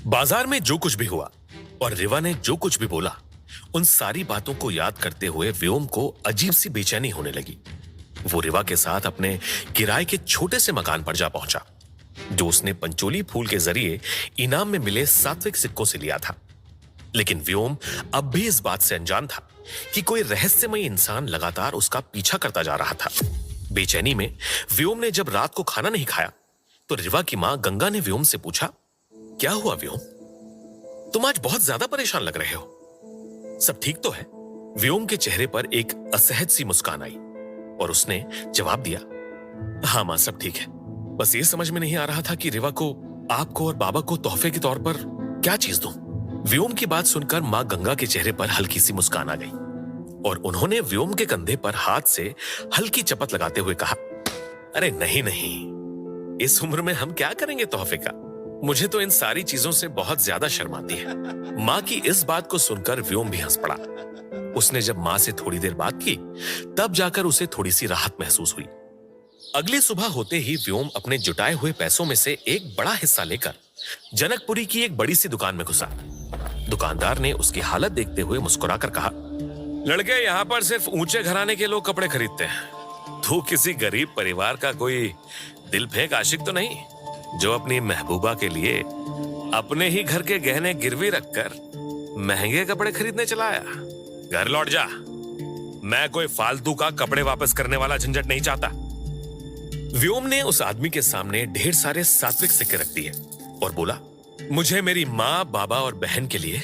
बाजार में जो कुछ भी हुआ और रिवा ने जो कुछ भी बोला, उन सारी बातों को याद करते हुए व्योम को अजीब सी बेचैनी होने लगी। वो रिवा के साथ अपने किराए के छोटे से मकान पर जा पहुंचा, जो उसने पंचोली फूल के जरिए इनाम में मिले सात्विक सिक्कों से लिया था। लेकिन व्योम अब भी इस बात से अनजान था कि कोई रहस्यमय इंसान लगातार उसका पीछा करता जा रहा था। बेचैनी में व्योम ने जब रात को खाना नहीं खाया, तो रिवा की मां गंगा ने व्योम से पूछा, क्या हुआ व्योम? तुम आज बहुत ज्यादा परेशान लग रहे हो। सब ठीक तो है? व्योम के चेहरे पर एक असहज सी मुस्कान आई और उसने जवाब दिया, हाँ मां, सब ठीक है। बस ये समझ में नहीं आ रहा था कि रिवा को, आपको और बाबा को तोहफे के तौर पर क्या चीज दूं। व्योम की बात सुनकर मां गंगा के चेहरे पर हल्की सी मुस्कान आ गई और उन्होंने व्योम के कंधे पर हाथ से हल्की चपत लगाते हुए कहा, अरे नहीं नहीं, इस उम्र में हम क्या करेंगे तोहफे का? मुझे तो इन सारी चीजों से बहुत ज्यादा शर्म आती है। मां की इस बात को सुनकर व्योम भी हंस पड़ा। उसने जब मां से थोड़ी देर बात की, तब जाकर उसे थोड़ी सी राहत महसूस हुई। अगली सुबह होते ही व्योम अपने जुटाए हुए पैसों में से एक बड़ा हिस्सा लेकर जनकपुरी की एक बड़ी सी दुकान में घुसा। दुकानदार ने उसकी हालत देखते हुए मुस्कुराकर कहा, लड़के, यहाँ पर सिर्फ ऊंचे घराने के लोग कपड़े खरीदते हैं। तू किसी गरीब परिवार का कोई दिल फेंक आशिक तो नहीं, जो अपनी महबूबा के लिए अपने ही घर के गहने गिरवी रखकर महंगे कपड़े खरीदने चला आया? घर लौट जा। मैं कोई फालतू का कपड़े वापस करने वाला झंझट नहीं चाहता। व्योम ने उस आदमी के सामने ढेर सारे सात्विक सिक्के रख दिए और बोला, मुझे मेरी माँ, बाबा और बहन के लिए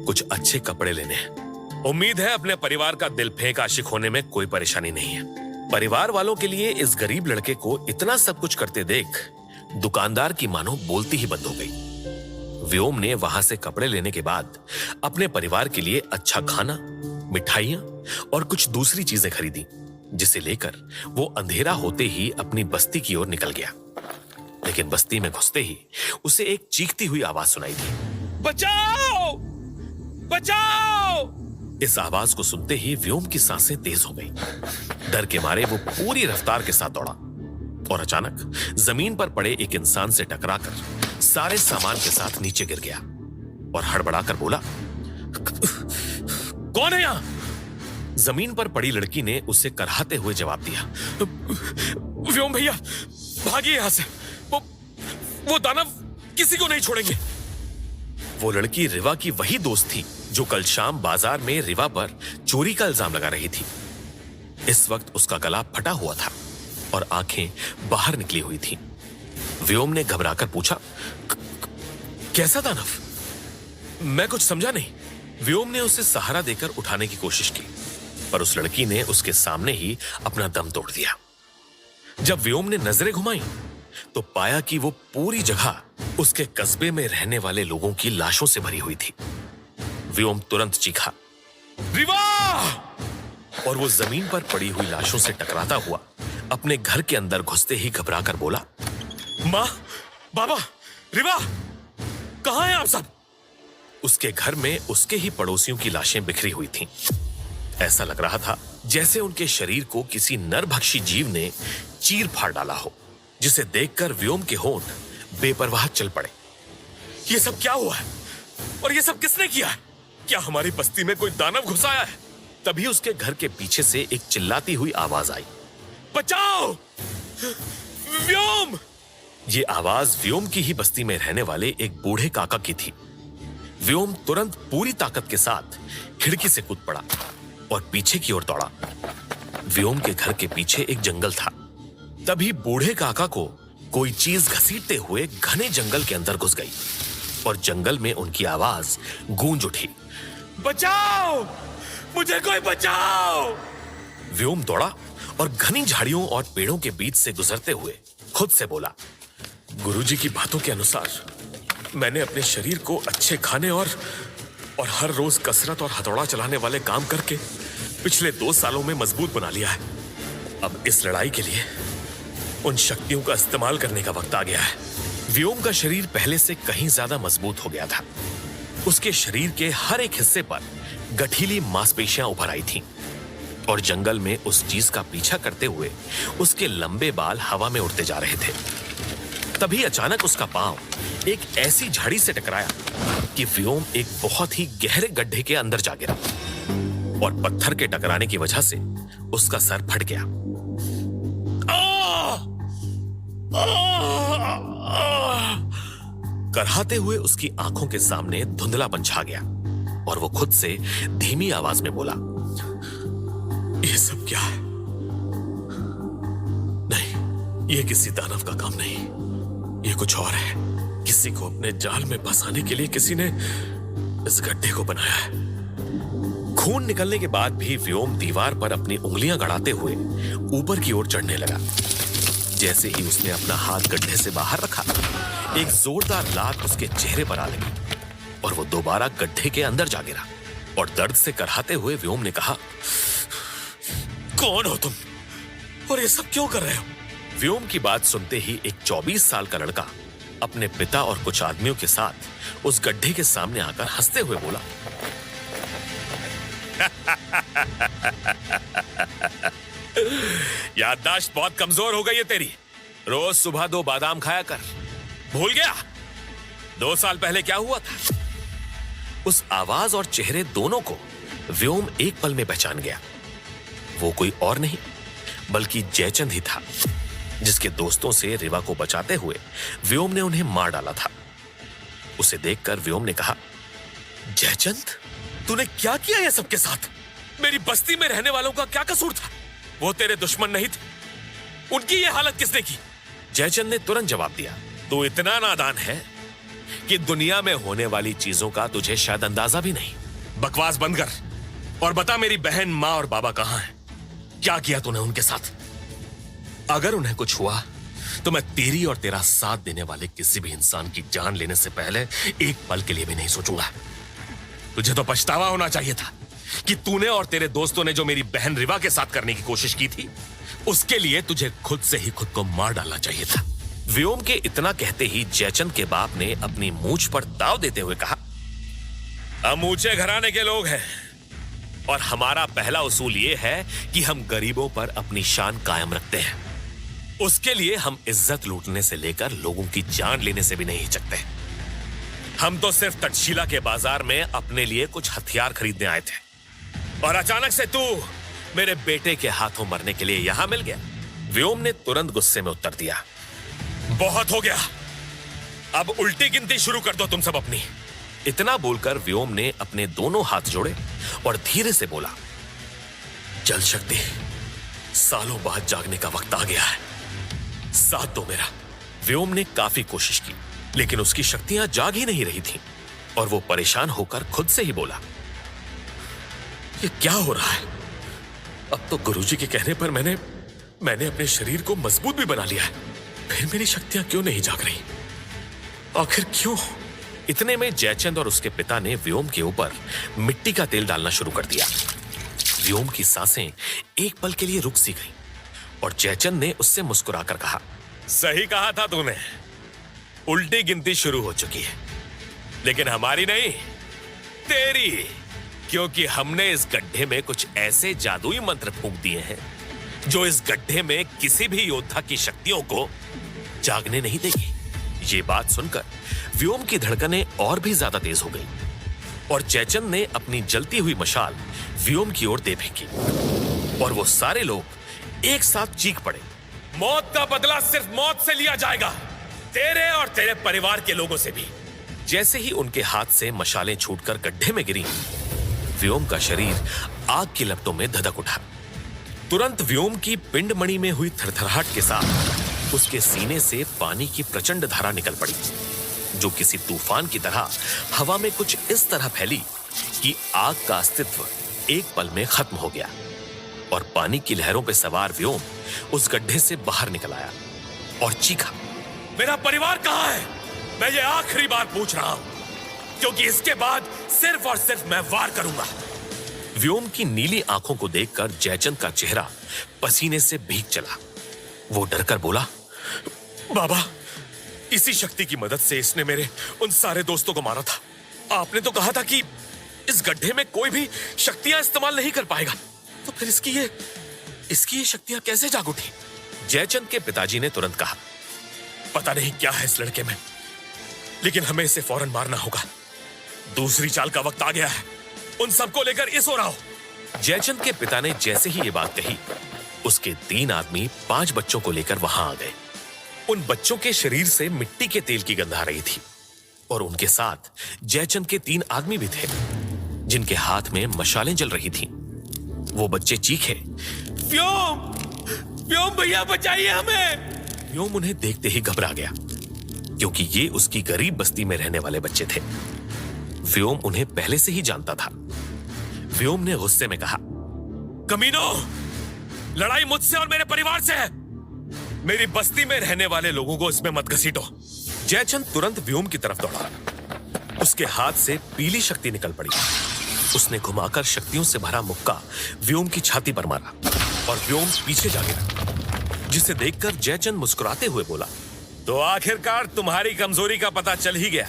कुछ अच्छे कपड़े लेने हैं। उम्मीद है अपने परिवार का दिल फेंक आशिक होने में कोई परेशानी नहीं है। परिवार वालों के लिए इस गरीब लड़के को इतना सब कुछ करते देख दुकानदार की मानो बोलती ही बंद हो गई। व्योम ने वहां से कपड़े लेने के बाद अपने परिवार के लिए अच्छा खाना, मिठाइयां और कुछ दूसरी चीजें खरीदी, जिसे लेकर वो अंधेरा होते ही अपनी बस्ती की ओर निकल गया। लेकिन बस्ती में घुसते ही उसे एक चीखती हुई आवाज सुनाई दी, बचाओ! बचाओ! इस आवाज को सुनते ही व्योम की सांसें तेज हो गई। डर के मारे वो पूरी रफ्तार के साथ दौड़ा और अचानक जमीन पर पड़े एक इंसान से टकराकर सारे सामान के साथ नीचे गिर गया और हड़बड़ाकर बोला, कौन है यहां? जमीन पर पड़ी लड़की ने उसे कराहते हुए जवाब दिया, व्योम भैया, भागिए यहां से। वो दानव किसी को नहीं छोड़ेंगे। वो लड़की रिवा की वही दोस्त थी जो कल शाम बाजार में रिवा पर चोरी का इल्जाम लगा रही थी। इस वक्त उसका गला फटा हुआ था और आंखें बाहर निकली हुई थीं। व्योम ने घबराकर पूछा, कैसा दानव? मैं कुछ समझा नहीं। व्योम ने उसे सहारा देकर उठाने की कोशिश की, पर उस लड़की ने उसके सामने ही अपना दम तोड़ दिया। जब व्योम ने नजरें घुमाई तो पाया कि वो पूरी जगह उसके कस्बे में रहने वाले लोगों की लाशों से भरी हुई थी। व्योम तुरंत चीखा, रिवा! और वो जमीन पर पड़ी हुई लाशों से टकराता हुआ अपने घर के अंदर घुसते ही घबराकर बोला, मां, बाबा, रिवा, कहां हैं आप सब? उसके घर में उसके ही पड़ोसियों की लाशें बिखरी हुई थीं। ऐसा लग रहा था जैसे उनके शरीर को किसी नरभक्षी जीव ने चीर फाड़ डाला हो, जिसे देखकर व्योम के होंठ बेपरवाह चल पड़े। ये सब क्या हुआ है? और ये सब किसने किया है? क्या हमारी बस्ती में कोई दानव घुस आया है? तभी उसके घर के पीछे से एक चिल्लाती हुई आवाज आई, बचाओ! व्योम! ये आवाज व्योम की ही बस्ती में रहने वाले एक बूढ़े काका की थी। व्योम तुरंत पूरी ताकत के साथ खिड़की से कूद पड़ा और पीछे की ओर दौड़ा। व्योम के घर के पीछे एक जंगल था। तभी बूढ़े काका को कोई चीज घसीटते हुए घने जंगल के अंदर घुस गई और जंगल में उनकी आवाज गूंज उठी, बचाओ! मुझे कोई बचाओ! व्योम दौड़ा और घनी झाड़ियों और पेड़ों के बीच से गुजरते हुए खुद से बोला, गुरुजी की बातों के अनुसार मैंने अपने शरीर को अच्छे खाने और हर रोज कसरत और हथौड़ा चलाने वाले काम करके पिछले 2 सालों में मजबूत बना लिया है। अब इस लड़ाई के लिए उन शक्तियों का इस्तेमाल करने का वक्त आ गया है। व्योम का शरीर पहले से कहीं ज्यादा मजबूत हो गया था। उसके शरीर के हर एक हिस्से पर गठीली मांसपेशियां उभर आई थीं और जंगल में उस चीज का पीछा करते हुए उसके लंबे बाल हवा में उड़ते जा रहे थे। तभी अचानक उसका पांव एक ऐसी झाड़ी से टकराया कि व्योम एक बहुत ही गहरे गड्ढे के अंदर जा गिरा और पत्थर के टकराने की वजह से उसका सर फट गया। कराहते हुए उसकी आंखों के सामने धुंधलापन छा गया और वो खुद से धीमी आवाज में बोला, ये सब क्या है? नहीं, ये किसी दानव का काम नहीं, ये कुछ और है। किसी को अपने जाल में फंसाने के लिए किसी ने इस गड्ढे को बनाया है। खून निकलने के बाद भी व्योम दीवार पर अपनी उंगलियां गड़ाते हुए ऊपर की ओर चढ़ने लगा। जैसे ही उसने अपना हाथ गड्ढे से बाहर रखा, एक जोरदार लात उसके चेहरे पर आ लगी और वो दोबारा गड्ढे के अंदर जा गिरा। और दर्द से कराहते हुए व्योम ने कहा, कौन हो तुम और ये सब क्यों कर रहे हो? व्योम की बात सुनते ही एक 24 साल का लड़का अपने पिता और कुछ आदमियों के साथ उस गड्ढे के सामने आकर हंसते हुए बोला, याददाश्त बहुत कमजोर हो गई है तेरी। रोज सुबह 2 बादाम खाया कर। भूल गया 2 साल पहले क्या हुआ था? उस आवाज और चेहरे दोनों को व्योम एक पल में पहचान गया। वो कोई और नहीं बल्कि जयचंद ही था, जिसके दोस्तों से रिवा को बचाते हुए व्योम ने उन्हें मार डाला था। उसे देखकर व्योम ने कहा, जयचंद, तूने क्या किया है सबके साथ? मेरी बस्ती में रहने वालों का क्या कसूर था? वो तेरे दुश्मन नहीं थे? उनकी ये हालत किसने की? जयचंद ने तुरंत जवाब दिया, तू इतना नादान है कि दुनिया में होने वाली चीजों का तुझे शायद अंदाजा भी नहीं। बकवास बंद कर और बता, मेरी बहन, माँ और बाबा कहां हैं? क्या किया तूने उनके साथ? अगर उन्हें कुछ हुआ तो मैं तेरी और तेरा साथ देने वाले किसी भी इंसान की जान लेने से पहले एक पल के लिए भी नहीं सोचूंगा। तुझे तो पछतावा होना चाहिए था कि तूने और तेरे दोस्तों ने जो मेरी बहन रिवा के साथ करने की कोशिश की थी, उसके लिए तुझे खुद से ही खुद को मार डालना चाहिए था। व्योम के इतना कहते ही जयचंद के बाप ने अपनी मूंछ पर दाव देते हुए कहा, हम ऊंचे घराने के लोग हैं और हमारा पहला उसूल यह है कि हम गरीबों पर अपनी शान कायम रखते हैं। उसके लिए हम इज्जत लूटने से लेकर लोगों की जान लेने से भी नहीं हिचकते। हम तो सिर्फ तक्षशिला के बाजार में अपने लिए कुछ हथियार खरीदने आए थे और अचानक से तू मेरे बेटे के हाथों मरने के लिए यहां मिल गया। व्योम ने तुरंत गुस्से में उत्तर दिया, बहुत हो गया, अब उल्टी गिनती शुरू कर दो तुम सब अपनी। इतना बोलकर व्योम ने अपने दोनों हाथ जोड़े और धीरे से बोला, जल शक्ति, सालों बाद जागने का वक्त आ गया है, साथ दो मेरा। व्योम ने काफी कोशिश की लेकिन उसकी शक्तियां जाग ही नहीं रही थीं और वो परेशान होकर खुद से ही बोला, ये क्या हो रहा है? अब तो गुरुजी के कहने पर मैंने अपने शरीर को मजबूत भी बना लिया है, फिर मेरी शक्तियां क्यों नहीं जाग रही? आखिर क्यों? इतने में जयचंद और उसके पिता ने व्योम के ऊपर मिट्टी का तेल डालना शुरू कर दिया। व्योम की सांसें एक पल के लिए रुक सी गईं और जयचंद ने उससे मुस्कुराकर कहा, सही कहा था तूने, उल्टी गिनती शुरू हो चुकी है, लेकिन हमारी नहीं, तेरी, क्योंकि हमने इस गड्ढे में कुछ ऐसे जादुई मंत्र फूंक दिए हैं जो इस गड्ढे में किसी भी योद्धा की शक्तियों को जागने नहीं देगी। ये बात सुनकर व्योम की धड़कनें और भी ज्यादा तेज हो गई और जयचंद ने अपनी जलती हुई मशाल व्योम की ओर दे फेंकी और वो सारे लोग एक साथ चीख पड़े, मौत का बदला सिर्फ मौत से लिया जाएगा, तेरे और तेरे परिवार के लोगों से भी। जैसे ही उनके हाथ से मशालें छूटकर गड्ढे में गिरी, व्योम का शरीर आग की लपटों में धधक उठा। तुरंत व्योम की पिंडमणि में हुई थरथराहट के साथ उसके सीने से पानी की प्रचंड धारा निकल पड़ी, जो किसी तूफान की तरह हवा में कुछ इस तरह फैली कि आग का अस्तित्व एक पल में खत्म हो गया और पानी की लहरों पर सवार व्योम उस गड्ढे से बाहर निकल आया और चीखा, मेरा परिवार कहां है? मैं ये आखिरी बार पूछ रहा हूं, क्योंकि इसके बाद सिर्फ और सिर्फ मैं वार करूंगा। व्योम की नीली आंखों को देखकर जयचंद का चेहरा पसीने से भीग चला। वो डरकर बोला, बाबा, इसी शक्ति की मदद से इसने मेरे उन सारे दोस्तों को मारा था। आपने तो कहा था कि इस गड्ढे में कोई भी शक्तियां इस्तेमाल नहीं कर पाएगा, तो फिर इसकी ये शक्तियां कैसे जाग उठी? जयचंद के पिताजी ने तुरंत कहा, पता नहीं क्या है इस लड़के में, लेकिन हमें इसे फौरन मारना होगा। दूसरी चाल का वक्त आ गया है। उन सबको लेकर इस ओर आओ। जयचंद के पिता ने जैसे ही ये बात कही, उसके 3 आदमी 5 बच्चों को लेकर वहां आ गए। उन बच्चों के शरीर से मिट्टी के तेल की गंध आ रही थी और उनके साथ जयचंद के 3 आदमी भी थे, जिनके हाथ में मशालें जल रही थीं। वो बच्चे चीखे, व्योम, व्योम भैया बचाइए हमें। व्योम उन्हें देखते ही घबरा गया, क्योंकि ये उसकी गरीब बस्ती में रहने वाले बच्चे थे। व्योम उन्हें पहले से ही जानता था। व्योम ने गुस्से में कहा, कमीनो, लड़ाई मुझसे और मेरे परिवार से है। मेरी बस्ती में रहने वाले लोगों को इसमें मत घसीटो। जयचंद तुरंत व्योम की तरफ दौड़ा। उसके हाथ से पीली शक्ति निकल पड़ी। उसने घुमाकर शक्तियों से भरा मुक्का व्योम की छाती पर मारा और व्योम पीछे जा गिरा, जिसे देखकर जयचंद मुस्कुराते हुए बोला, तो आखिरकार तुम्हारी कमजोरी का पता चल ही गया।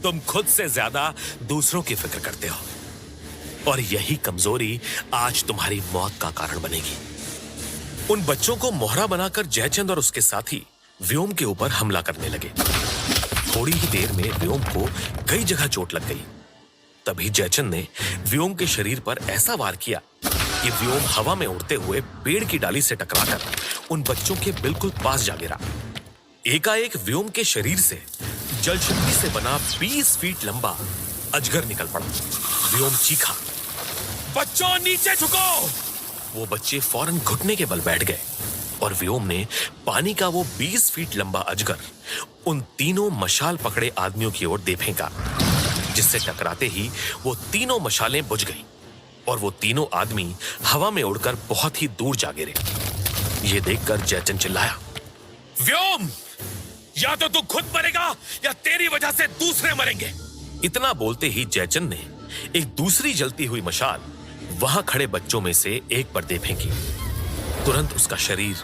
तुम खुद से ज्यादा दूसरों की फिक्र करते हो, और यही कमजोरी आज तुम्हारी मौत का कारण बनेगी। उन बच्चों को मोहरा बनाकर जयचंद और उसके साथी व्योम के ऊपर हमला करने लगे। थोड़ी ही देर में व्योम को कई जगह चोट लग गई। तभी जयचंद ने व्योम के शरीर पर ऐसा वार किया कि व्योम हवा में उड़ते हुए पेड़ की डाली से टकराकर उन बच्चों के बिल्कुल पास जा गिरा। एकाएक व्योम के शरीर से जल शक्ति से बना 20 फीट लंबा अजगर निकल पड़ा। व्योम चीखा, बच्चों नीचे झुको। वो बच्चे फौरन घुटने के बल बैठ गए और व्योम ने पानी का वो 20 फीट लंबा अजगर उन तीनों मशाल पकड़े आदमियों की ओर दे फेंका, जिससे टकराते ही वो तीनों मशालें बुझ गईं और वो तीनों आदमी हवा में उड़कर बहुत ही दूर जा गिरे। ये देखकर जयचंद चिल्लाया, व्योम, या तो तू खुद मरेगा या तेरी वजह से दूसरे मरेंगे। इतना बोलते ही जयचंद ने एक दूसरी जलती हुई मशाल वहां खड़े बच्चों में से एक पर दे फेंकी। तुरंत उसका शरीर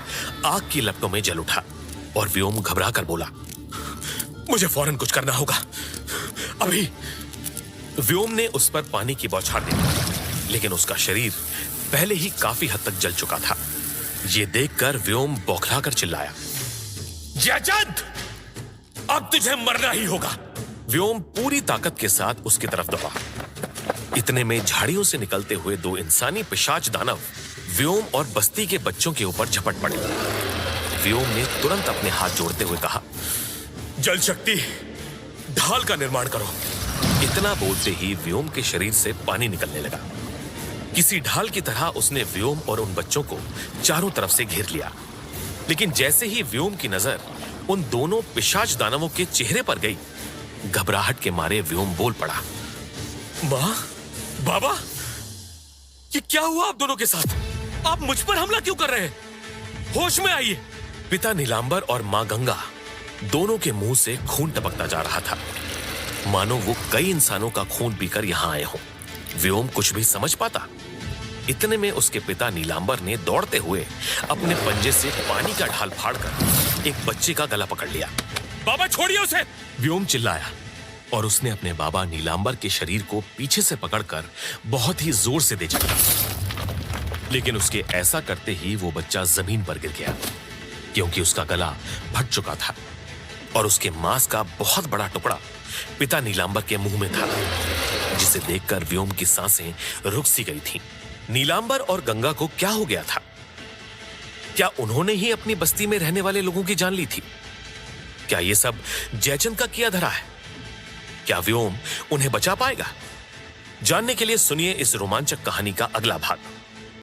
आग की लपटों में जल उठा और व्योम घबरा कर बोला, मुझे फौरन कुछ करना होगा, अभी। व्योम ने उस पर पानी की बौछार दी, लेकिन उसका शरीर पहले ही काफी हद तक जल चुका था। यह देखकर व्योम बौखलाकर चिल्लाया, जयचंद, अब तुझे मरना ही होगा। व्योम पूरी ताकत के साथ उसकी तरफ दौड़ा। इतने में झाड़ियों से निकलते हुए 2 इंसानी पिशाच दानव व्योम और बस्ती के बच्चों के ऊपर झपट पड़े। व्योम ने तुरंत अपने हाथ जोड़ते हुए कहा, जल शक्ति, ढाल का निर्माण करो। इतना बोलते ही व्योम के शरीर से पानी निकलने लगा। किसी ढाल की तरह उसने व्योम और उन बच्चों को चारों तरफ से घेर लिया। लेकिन जैसे ही व्योम की नजर उन दोनों पिशाच दानवों के चेहरे पर गई, घबराहट के मारे व्योम बोल पड़ा, मां, बाबा, ये क्या हुआ आप दोनों के साथ? आप मुझ पर हमला क्यों कर रहे हैं? होश में आइए। पिता नीलांबर और मां गंगा दोनों के मुंह से खून टपकता जा रहा था, मानो वो कई इंसानों का खून पीकर यहां आए हों। व्योम कुछ भी समझ पाता। इतने में उसके पिता नीलांबर ने दौड़ते हुए अपने पंजे से पानी का ढाल फाड़कर एक बच्चे का गला पकड़ लिया। बाबा छोड़िए उसे! व्योम चिल्लाया और उसने अपने बाबा नीलांबर के शरीर को पीछे से पकड़कर बहुत ही जोर से दे चला। लेकिन उसके ऐसा करते ही वो बच्चा जमीन पर गिर गया, क्योंकि उसका गला फट चुका था और उसके मांस का बहुत बड़ा टुकड़ा पिता नीलांबर के मुंह में था, जिसे देखकर व्योम की सांसें रुक सी गई थीं। नीलांबर और गंगा को क्या हो गया था? क्या उन्होंने ही अपनी बस्ती में रहने वाले लोगों की जान ली थी? क्या ये सब जयचंद का किया धरा है? क्या व्योम उन्हें बचा पाएगा? जानने के लिए सुनिए इस रोमांचक कहानी का अगला भाग।